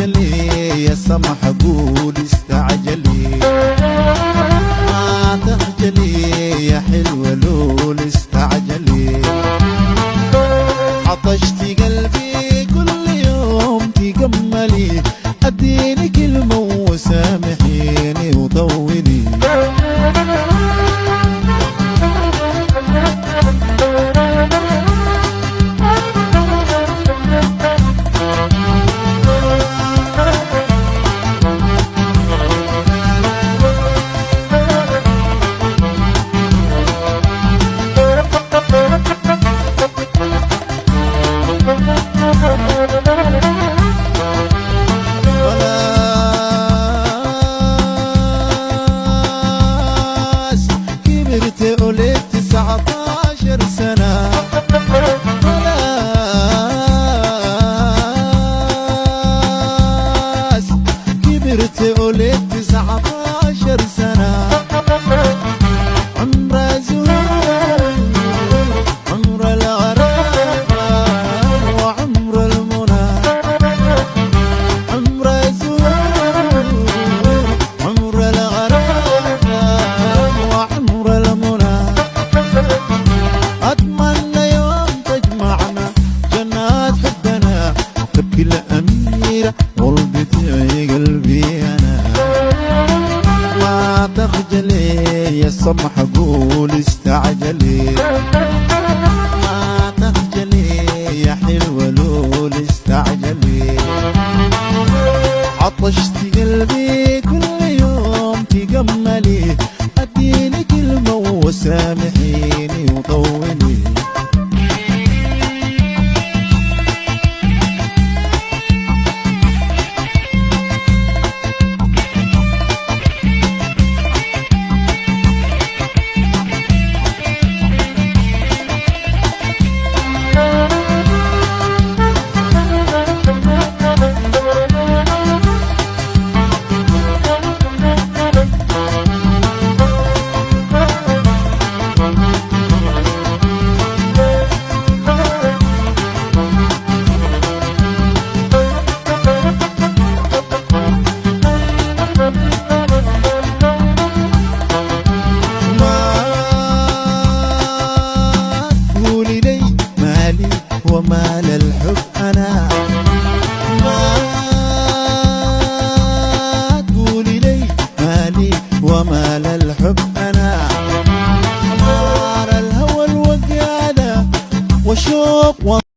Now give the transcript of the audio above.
تخجلي يا سمح قول استعجلي، ما تخجلي يا حلوة لول استعجلي. عطشتي قلبي كل يوم تجملي، اديني كلمة وسامحيني وطولي. خلاص كبرت ولدت 19 سنة، خلاص كبرت ولدت 19 سنة. عمر زهور عمر الغرام وعمر المنى، عمر زهور عمر الغرام وعمر المنى. أتمنى يوم تجمعنا جنات حبنا، تبكي الأميرة ولدتي قلبي أنا. ما تخجلي يا سمح قول استعجلي، ما تخجلي يا حلوة لول استعجلي. عطشتي قلبي كل يوم تجملي، اديني كلمة وسامحيني وطولي. ومال الحب أنا، ما تقولي لي مالي ومال الحب أنا. نار الهوى الوقادة وشوق